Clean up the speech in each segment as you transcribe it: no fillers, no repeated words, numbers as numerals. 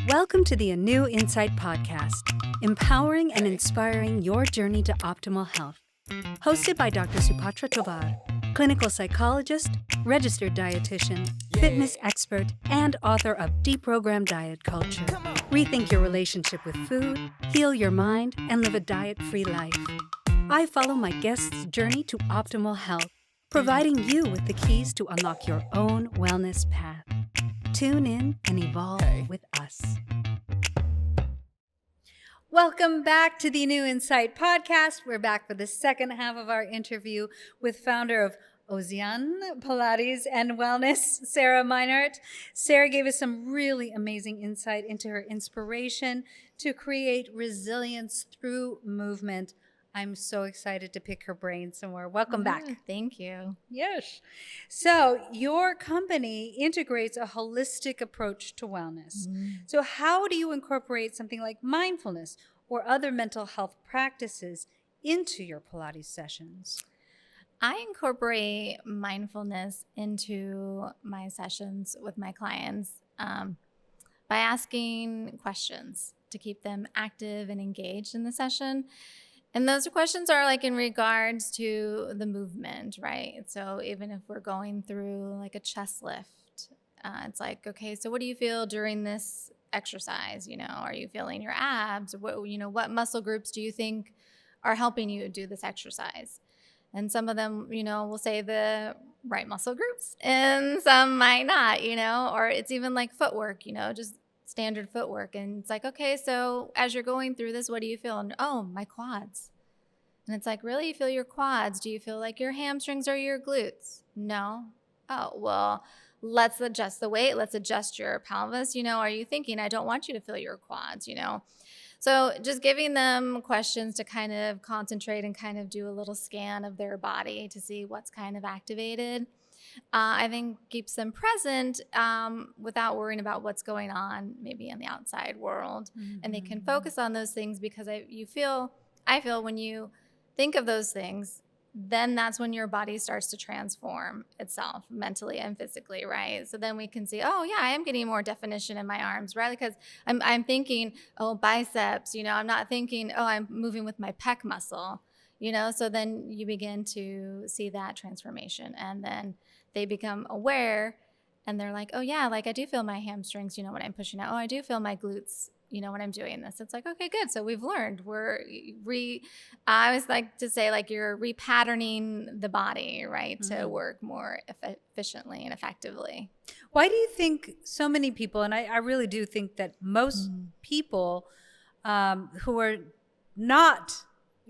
Welcome to the ANEW Insight Podcast, empowering and inspiring your journey to optimal health. Hosted by Dr. Supatra Tovar, clinical psychologist, registered dietitian, fitness expert, and author of Deprogram Diet Culture. Rethink your relationship with food, heal your mind, and live a diet-free life. I follow my guests' journey to optimal health, providing you with the keys to unlock your own wellness path. Tune in and evolve with us. Welcome back to the ANEW Insight Podcast. We're back for the second half of our interview with founder of Ozean Pilates and Wellness, Sarah Meinert. Sarah gave us some really amazing insight into her inspiration to create resilience through movement. I'm so excited to pick her brain some more. Welcome back. Thank you. Yes. So your company integrates a holistic approach to wellness. So how do you incorporate something like mindfulness or other mental health practices into your Pilates sessions? I incorporate mindfulness into my sessions with my clients by asking questions to keep them active and engaged in the session. And those questions are like in regards to the movement, right? So even if we're going through like a chest lift, it's like, okay, so what do you feel during this exercise? You know, are you feeling your abs? What muscle groups do you think are helping you do this exercise? And some of them, will say the right muscle groups and some might not, or it's even like footwork, just standard footwork. And it's like, okay, so as you're going through this, what do you feel? And oh, my quads. And it's like, really? You feel your quads? Do you feel like your hamstrings or your glutes? No. Oh, well, let's adjust the weight. Let's adjust your pelvis. Are you thinking, I don't want you to feel your quads, So just giving them questions to kind of concentrate and kind of do a little scan of their body to see what's kind of activated. I think keeps them present without worrying about what's going on maybe in the outside world. And they can focus on those things because I feel when you think of those things, then that's when your body starts to transform itself mentally and physically, right? So then we can see, oh yeah, I am getting more definition in my arms, right? Because I'm thinking, oh, biceps, I'm not thinking, oh, I'm moving with my pec muscle, so then you begin to see that transformation, and then they become aware and they're like, oh yeah, like I do feel my hamstrings, when I'm pushing out. Oh, I do feel my glutes, when I'm doing this. It's like, okay, good. So we've learned. I always like to say like you're repatterning the body, right, to work more efficiently and effectively. Why do you think so many people, and I really do think that most people who are not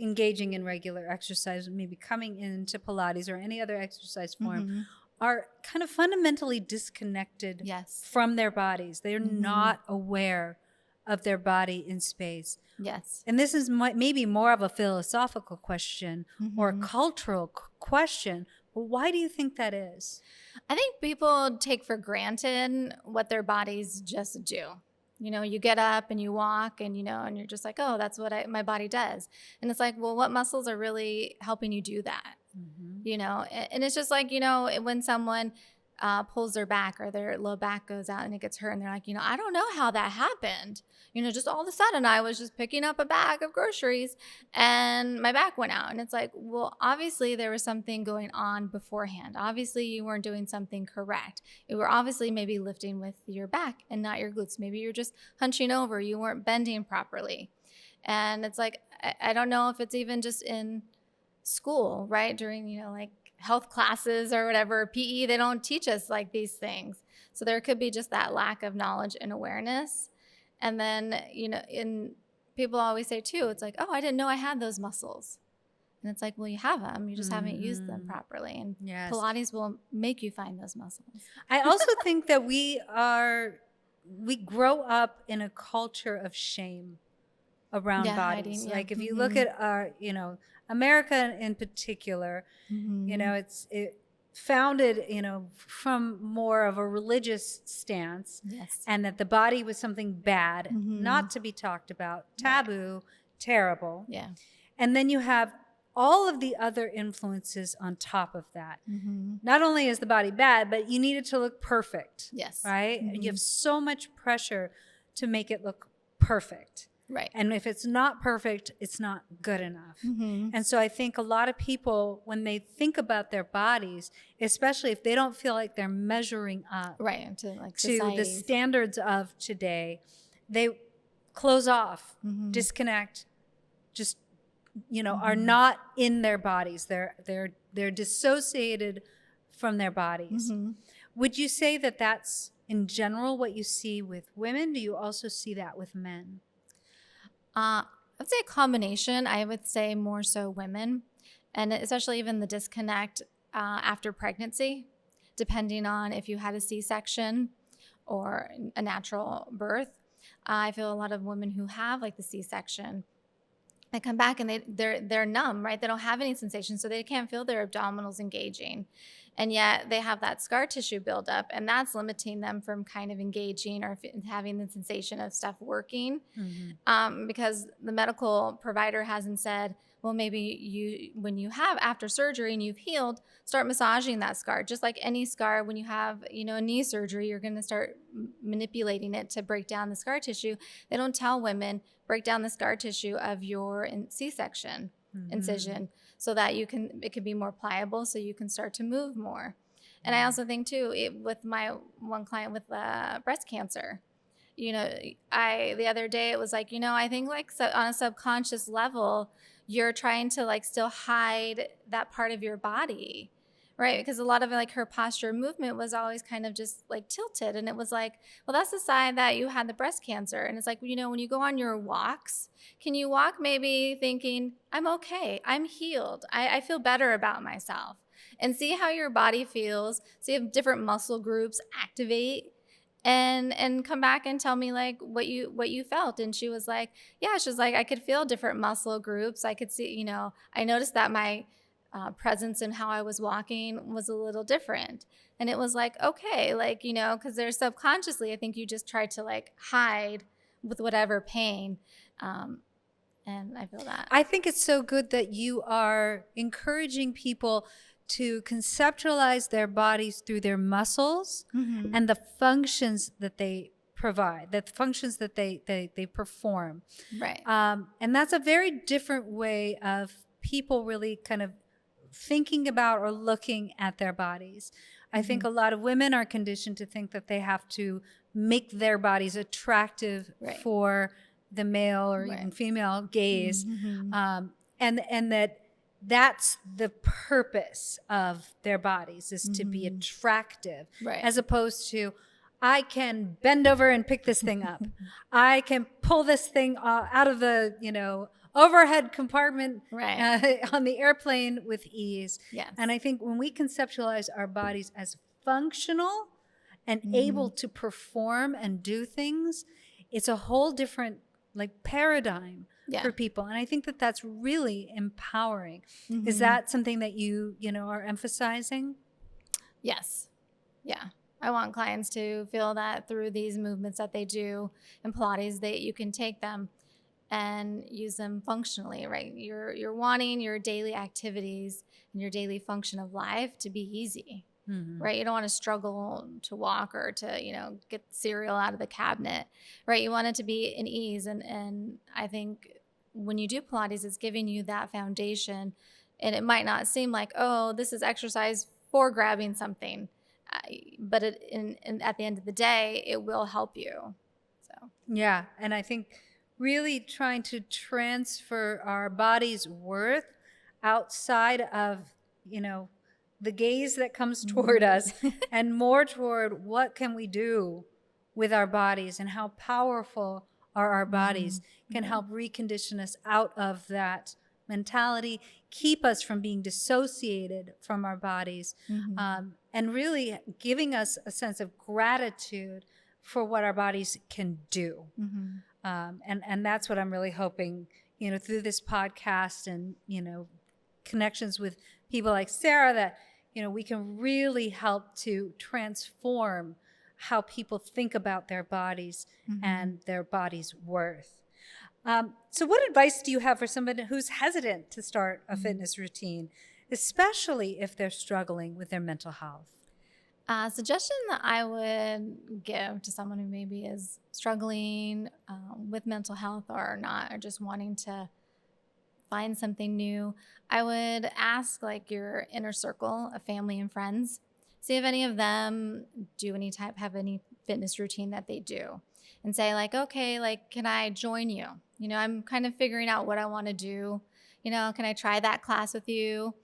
engaging in regular exercise, maybe coming into Pilates or any other exercise form, are kind of fundamentally disconnected from their bodies. They're not aware of their body in space. Yes. And this is maybe more of a philosophical question or a cultural question. But why do you think that is? I think people take for granted what their bodies just do. You get up and you walk and, and you're just like, oh, that's what my body does. And it's like, well, what muscles are really helping you do that? And it's just like, when someone pulls their back or their low back goes out and it gets hurt and they're like, I don't know how that happened. Just all of a sudden I was just picking up a bag of groceries and my back went out. And it's like, well, obviously there was something going on beforehand. Obviously you weren't doing something correct. You were obviously maybe lifting with your back and not your glutes. Maybe you're just hunching over. You weren't bending properly. And it's like, I don't know if it's even just in school, right? During, like health classes or whatever, PE, they don't teach us like these things. So there could be just that lack of knowledge and awareness. And then, people always say too, it's like, oh, I didn't know I had those muscles. And it's like, well, you have them. You just haven't used them properly. And Pilates will make you find those muscles. I also think that we grow up in a culture of shame around bodies. Hiding, like if you look at our, America in particular, it's founded, from more of a religious stance, and that the body was something bad, not to be talked about, taboo, terrible. Yeah. And then you have all of the other influences on top of that. Not only is the body bad, but you need it to look perfect. Yes. Right? You have so much pressure to make it look perfect. Right. And if it's not perfect, it's not good enough. Mm-hmm. And so I think a lot of people, when they think about their bodies, especially if they don't feel like they're measuring up Right. To like to the society's. standards of today, they close off, Mm-hmm. disconnect, just, Mm-hmm. are not in their bodies. They're dissociated from their bodies. Mm-hmm. Would you say that that's in general what you see with women? Do you also see that with men? I would say a combination. I would say more so women, and especially even the disconnect after pregnancy, depending on if you had a C-section or a natural birth. I feel a lot of women who have like the C-section, they come back and they're numb, right? They don't have any sensation, so they can't feel their abdominals engaging. And yet they have that scar tissue buildup, and that's limiting them from kind of engaging or having the sensation of stuff working. Mm-hmm. Because the medical provider hasn't said, well, maybe when you have after surgery and you've healed, start massaging that scar. Just like any scar, when you have, a knee surgery, you're going to start manipulating it to break down the scar tissue. They don't tell women, break down the scar tissue of your C-section incision so that it can be more pliable, so you can start to move more. And I also think too, with my one client with breast cancer, the other day it was like, I think like on a subconscious level, you're trying to like still hide that part of your body, right? Because a lot of like her posture movement was always kind of just like tilted. And it was like, well, that's the sign that you had the breast cancer. And it's like, when you go on your walks, can you walk maybe thinking, I'm okay, I'm healed, I feel better about myself, and see how your body feels, see if different muscle groups activate, and come back and tell me like what you felt. And she was like, I could feel different muscle groups. I could see, I noticed that my presence and how I was walking was a little different. And it was like, okay, like, because there's subconsciously, I think you just try to like hide with whatever pain. And I feel that. I think it's so good that you are encouraging people to conceptualize their bodies through their muscles and the functions that they provide, the functions that they perform. Right. And that's a very different way of people really kind of thinking about or looking at their bodies. I think a lot of women are conditioned to think that they have to make their bodies attractive for the male or even female gaze. And that's the purpose of their bodies, is to be attractive, as opposed to, I can bend over and pick this thing up. I can pull this thing out of the, overhead compartment on the airplane with ease. Yes. And I think when we conceptualize our bodies as functional and able to perform and do things, it's a whole different paradigm for people. And I think that that's really empowering. Is that something that you are emphasizing? Yes. Yeah. I want clients to feel that through these movements that they do in Pilates, that you can take them and use them functionally, right? You're wanting your daily activities and your daily function of life to be easy, right? You don't want to struggle to walk or to, get cereal out of the cabinet, right? You want it to be an ease. And I think when you do Pilates, it's giving you that foundation, and it might not seem like, oh, this is exercise for grabbing something, but at the end of the day, it will help you. So yeah, and I think really trying to transfer our body's worth outside of, the gaze that comes toward us and more toward what can we do with our bodies, and how powerful are our bodies can help recondition us out of that mentality, keep us from being dissociated from our bodies, and really giving us a sense of gratitude for what our bodies can do. And that's what I'm really hoping, through this podcast and, connections with people like Sarah, that, we can really help to transform how people think about their bodies and their body's worth. So what advice do you have for somebody who's hesitant to start a fitness routine, especially if they're struggling with their mental health? Suggestion that I would give to someone who maybe is struggling with mental health or not, or just wanting to find something new, I would ask like your inner circle of family and friends. See if any of them have any fitness routine that they do, and say like, okay, like, can I join you? I'm kind of figuring out what I want to do. Can I try that class with you?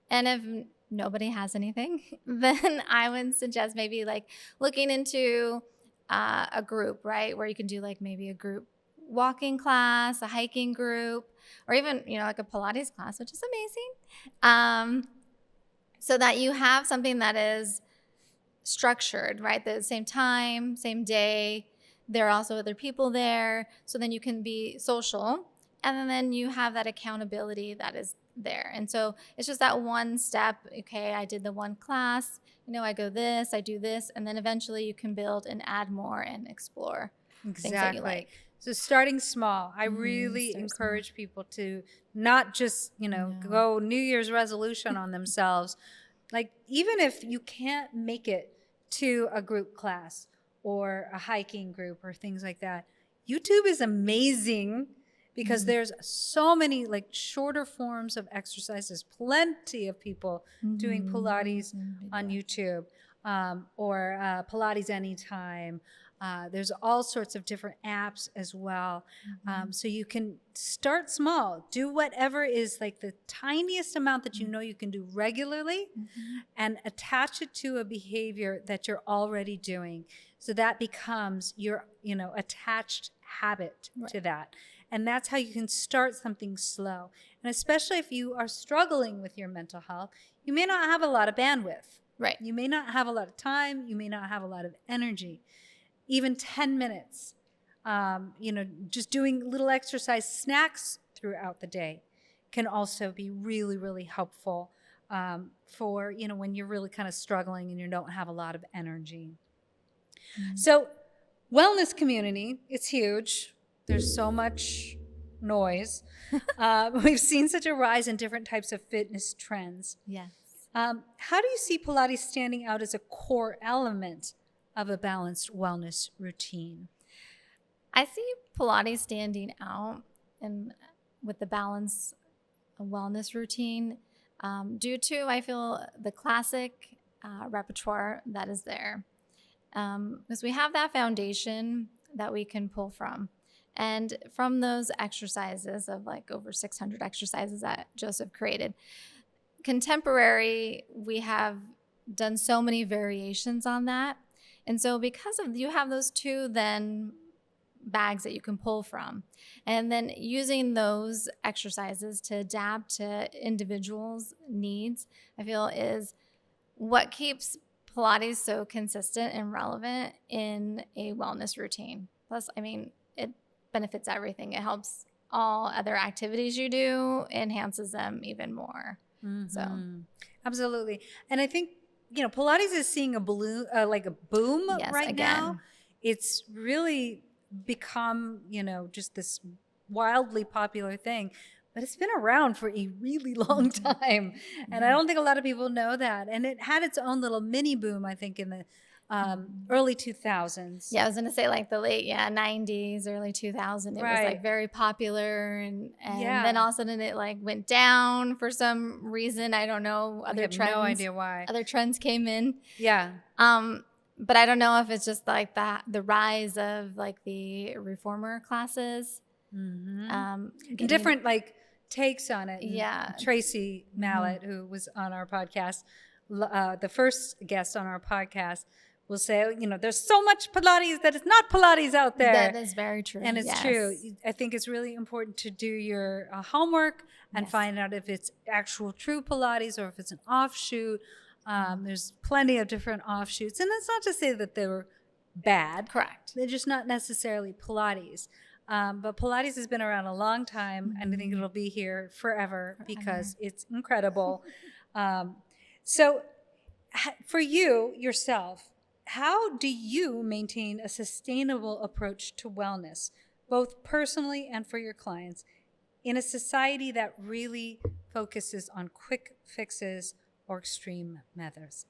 And if nobody has anything, then I would suggest maybe like looking into a group, right? Where you can do like maybe a group walking class, a hiking group, or even, like a Pilates class, which is amazing. So that you have something that is structured, right? The same time, same day. There are also other people there. So then you can be social. And then you have that accountability that is there. And so it's just that one step. Okay, I did the one class, I go this, I do this. And then eventually you can build and add more and explore things that you like. So starting small, I really encourage people to not just, go New Year's resolution on themselves. Like, even if you can't make it to a group class or a hiking group or things like that, YouTube is amazing because there's so many like shorter forms of exercises. Plenty of people doing Pilates on YouTube or Pilates Anytime. There's all sorts of different apps as well. So you can start small, do whatever is like the tiniest amount that you know you can do regularly, and attach it to a behavior that you're already doing. So that becomes your, attached habit to that. And that's how you can start something slow. And especially if you are struggling with your mental health, you may not have a lot of bandwidth. Right. You may not have a lot of time. You may not have a lot of energy. Even 10 minutes, just doing little exercise snacks throughout the day can also be really, really helpful for, when you're really kind of struggling and you don't have a lot of energy. So wellness community, it's huge. There's so much noise. We've seen such a rise in different types of fitness trends. Yes. How do you see Pilates standing out as a core element of a balanced wellness routine? I see Pilates standing out and with the balance wellness routine due to, I feel, the classic repertoire that is there. Because we have that foundation that we can pull from. And from those exercises of like over 600 exercises that Joseph created, contemporary, we have done so many variations on that. And so because of you have those two then bags that you can pull from, and then using those exercises to adapt to individuals' needs, I feel is what keeps Pilates so consistent and relevant in a wellness routine. Plus, it benefits everything. It helps all other activities you do, enhances them even more. So absolutely. And I think, Pilates is seeing a boom right now. It's really become, just this wildly popular thing, but it's been around for a really long time. And I don't think a lot of people know that. And it had its own little mini boom, I think, in the early 2000s. Yeah, I was going to say like the late 90s, early 2000s. It was like very popular. And then all of a sudden it like went down for some reason. I don't know. I have no idea why. Other trends came in. Yeah. But I don't know if it's just like the rise of like the reformer classes. Different like takes on it. Yeah. Tracy Mallett, who was on our podcast, the first guest on our podcast, will say, there's so much Pilates that it's not Pilates out there. That is very true. And it's true. I think it's really important to do your homework and find out if it's actual true Pilates or if it's an offshoot. There's plenty of different offshoots. And that's not to say that they were bad. Correct. They're just not necessarily Pilates. But Pilates has been around a long time, and I think it'll be here forever because it's incredible. So for you, yourself, how do you maintain a sustainable approach to wellness, both personally and for your clients, in a society that really focuses on quick fixes or extreme methods?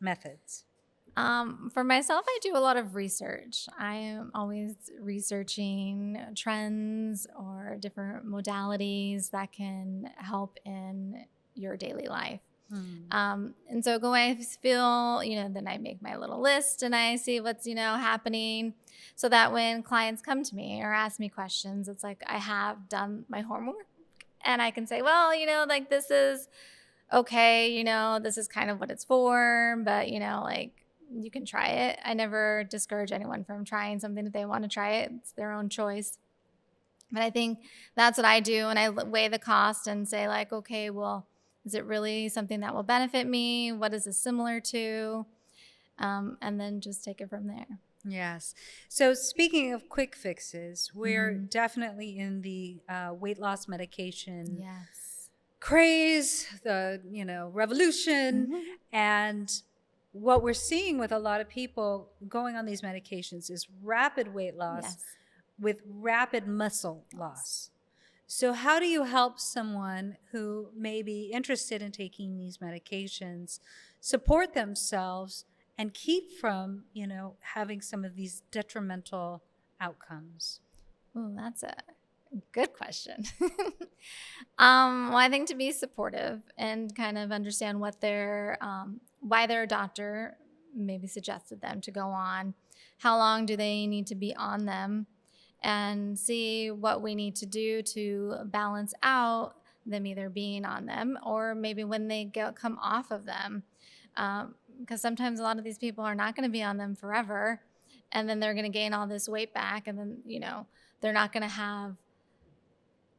For myself, I do a lot of research. I am always researching trends or different modalities that can help in your daily life. And so I feel, then I make my little list and I see what's, happening so that when clients come to me or ask me questions, it's like I have done my homework and I can say, well, like this is okay, this is kind of what it's for, but, like you can try it. I never discourage anyone from trying something if they want to try it. It's their own choice. But I think that's what I do. And I weigh the cost and say like, okay, well, is it really something that will benefit me? What is this similar to? And then just take it from there. Yes. So speaking of quick fixes, we're definitely in the weight loss medication craze, the, revolution. And what we're seeing with a lot of people going on these medications is rapid weight loss with rapid muscle loss. So how do you help someone who may be interested in taking these medications support themselves and keep from, having some of these detrimental outcomes? Oh, that's a good question. Well, I think to be supportive and kind of understand what why their doctor maybe suggested them to go on, how long do they need to be on them, and see what we need to do to balance out them either being on them or maybe when they come off of them. Because sometimes a lot of these people are not going to be on them forever, and then they're going to gain all this weight back, and then, they're not going to have,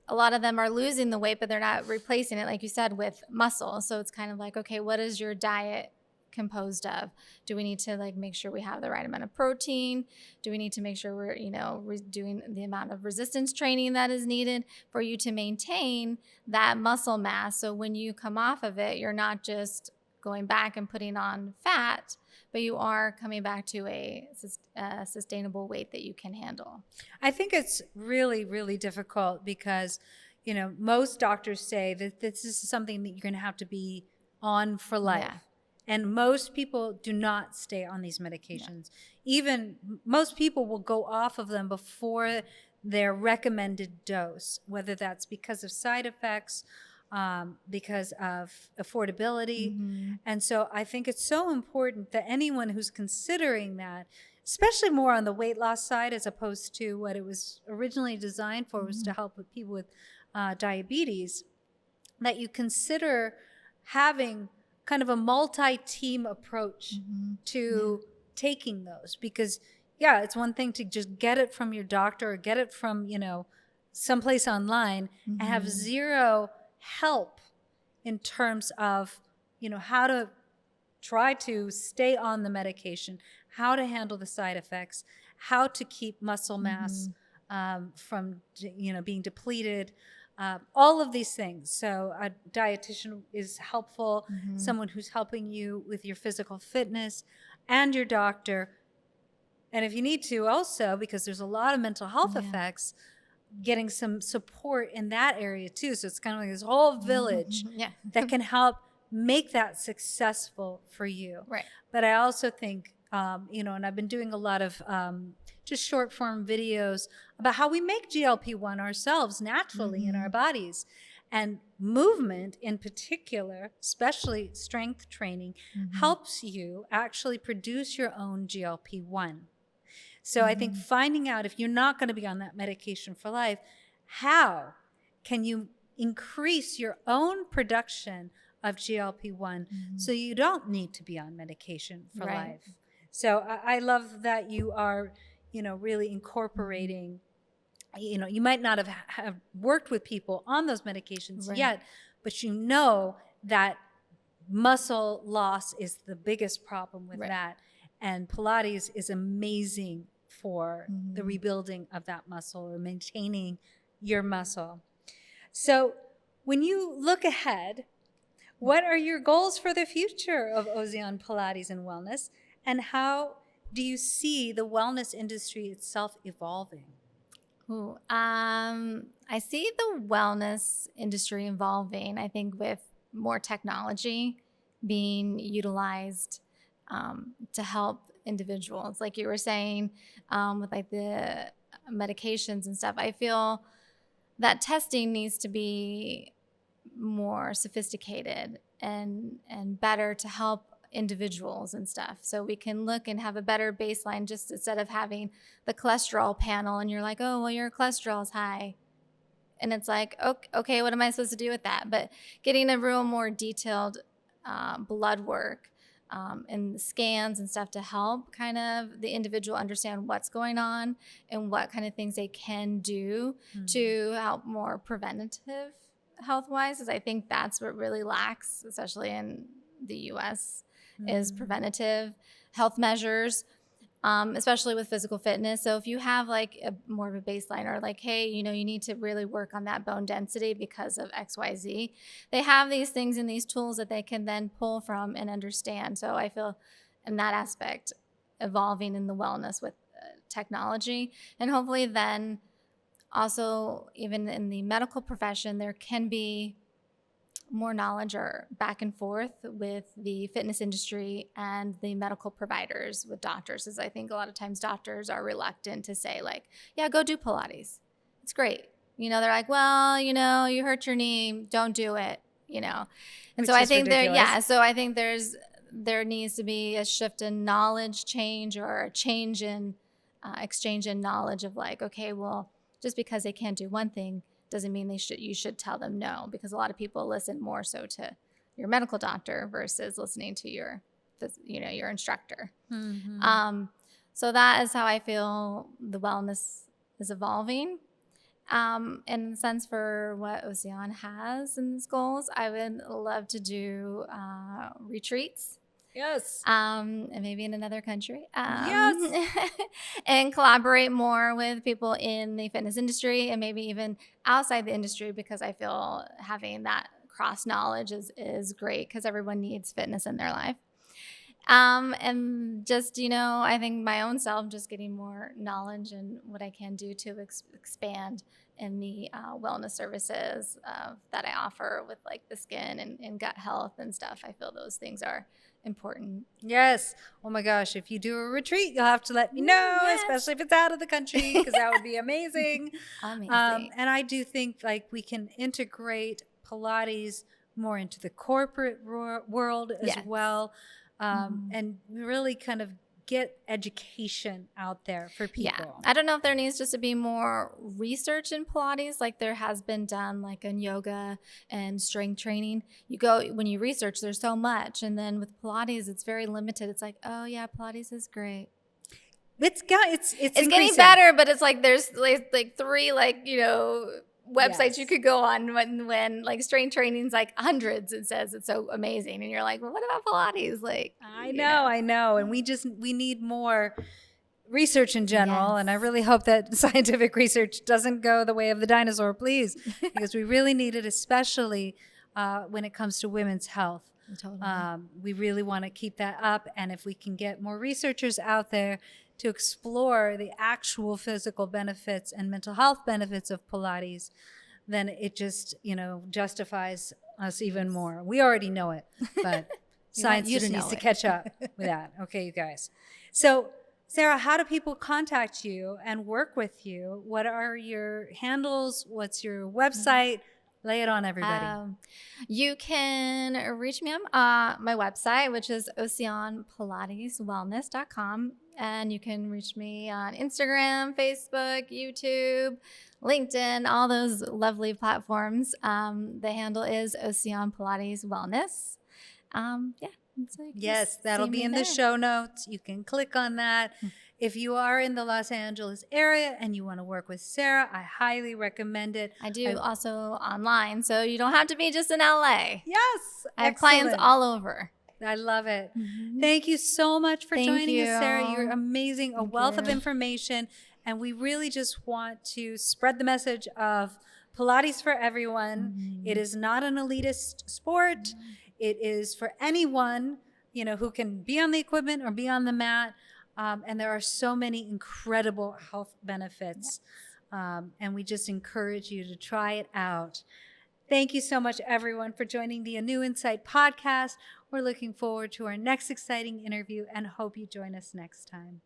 a lot of them are losing the weight, but they're not replacing it, like you said, with muscle. So it's kind of like, okay, what is your diet composed of? Do we need to make sure we have the right amount of protein? Do we need to make sure we're, doing the amount of resistance training that is needed for you to maintain that muscle mass? So when you come off of it, you're not just going back and putting on fat, but you are coming back to a sustainable weight that you can handle. I think it's really, really difficult because, most doctors say that this is something that you're going to have to be on for life. Yeah. And most people do not stay on these medications. Yeah. Even most people will go off of them before their recommended dose, whether that's because of side effects, because of affordability. And so I think it's so important that anyone who's considering that, especially more on the weight loss side as opposed to what it was originally designed for, was to help with people with diabetes, that you consider having kind of a multi-team approach to taking those. Because it's one thing to just get it from your doctor or get it from, someplace online and have zero help in terms of, how to try to stay on the medication, how to handle the side effects, how to keep muscle mass from, being depleted, all of these things. So a dietitian is helpful, someone who's helping you with your physical fitness, and your doctor. And if you need to also, because there's a lot of mental health effects, getting some support in that area too. So it's kind of like this whole village that can help make that successful for you. Right. But I also think, and I've been doing a lot of just short form videos about how we make GLP-1 ourselves naturally in our bodies. And movement in particular, especially strength training, helps you actually produce your own GLP-1. So I think finding out, if you're not going to be on that medication for life, how can you increase your own production of GLP-1 so you don't need to be on medication for life. So I love that you are, really incorporating, you might not have worked with people on those medications yet, but that muscle loss is the biggest problem with that. And Pilates is amazing for the rebuilding of that muscle or maintaining your muscle. So when you look ahead, what are your goals for the future of Ozean Pilates and Wellness? And how do you see the wellness industry itself evolving? I see the wellness industry evolving, I think, with more technology being utilized to help individuals. Like you were saying, with like the medications and stuff, I feel that testing needs to be more sophisticated and better to help individuals and stuff, so we can look and have a better baseline, just instead of having the cholesterol panel and you're like, oh, well, your cholesterol is high, and it's like, okay, what am I supposed to do with that? But getting a real more detailed blood work and scans and stuff to help kind of the individual understand what's going on and what kind of things they can do to help more preventative health-wise, because I think that's what really lacks, especially in the U.S., is preventative health measures, especially with physical fitness. So if you have like more of a baseline, or like, hey, you need to really work on that bone density because of XYZ, they have these things and these tools that they can then pull from and understand. So I feel in that aspect, evolving in the wellness with technology, and hopefully then also even in the medical profession, there can be more knowledge or back and forth with the fitness industry and the medical providers with doctors, as I think a lot of times doctors are reluctant to say like, yeah, go do Pilates. It's great. They're like, well, you hurt your knee, don't do it, And Which so I is think ridiculous. so I think there needs to be a shift in knowledge change, or a change in exchange in knowledge of like, okay, well, just because they can't do one thing doesn't mean you should tell them no, because a lot of people listen more so to your medical doctor versus listening to your instructor. So that is how I feel the wellness is evolving. In the sense for what Ozean has in its goals, I would love to do retreats. Yes. And maybe in another country. Yes. And collaborate more with people in the fitness industry and maybe even outside the industry, because I feel having that cross knowledge is great, because everyone needs fitness in their life. And just, I think my own self, just getting more knowledge and what I can do to expand in the wellness services that I offer with like the skin and gut health and stuff. I feel those things are important. Yes. Oh my gosh. If you do a retreat, you'll have to let me know, Yes. especially if it's out of the country, because that would be amazing. Amazing. And I do think like we can integrate Pilates more into the corporate world as Yes. well. And really kind of get education out there for people. Yeah. I don't know if there needs just to be more research in Pilates, like there has been done like in yoga and strength training. When you research, there's so much. And then with Pilates, it's very limited. It's like, oh yeah, Pilates is great. It's getting better, but it's like there's like three websites you could go on when like strength training's like hundreds. It says it's so amazing, and you're like, well, what about Pilates? Like, I know, and we need more research in general. Yes. And I really hope that scientific research doesn't go the way of the dinosaur, please, because we really need it, especially when it comes to women's health. Totally. We really want to keep that up, and if we can get more researchers out there to explore the actual physical benefits and mental health benefits of Pilates, then it just, justifies us even more. We already know it, but science just needs to catch up with that. Okay, you guys. So, Sarah, how do people contact you and work with you? What are your handles? What's your website? Lay it on everybody. You can reach me on my website, which is ozeanpilateswellness.com. And you can reach me on Instagram, Facebook, YouTube, LinkedIn, all those lovely platforms. The handle is Ozean Pilates Wellness. So yes, that'll be in the show notes. You can click on that. If you are in the Los Angeles area and you want to work with Sarah, I highly recommend it. I do also online, so you don't have to be just in LA. Yes. I have clients all over. I love it. Thank you so much for joining us, Sarah. You're amazing, a wealth of information. And we really just want to spread the message of Pilates for everyone. It is not an elitist sport. It is for anyone, who can be on the equipment or be on the mat. And there are so many incredible health benefits. And we just encourage you to try it out. Thank you so much, everyone, for joining the ANEW Insight Podcast. We're looking forward to our next exciting interview and hope you join us next time.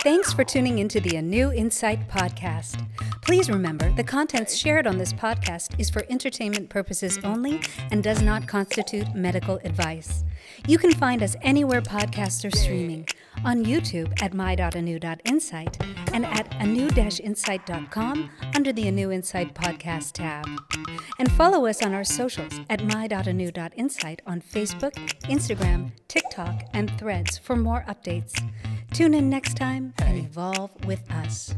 Thanks for tuning into the ANEW Insight Podcast. Please remember, the contents shared on this podcast is for entertainment purposes only and does not constitute medical advice. You can find us anywhere podcasts are streaming, on YouTube at my.anew.insight and at anew-insight.com under the ANEW Insight Podcast tab. And follow us on our socials at my.anew.insight on Facebook, Instagram, TikTok, and Threads for more updates. Tune in next time and evolve with us.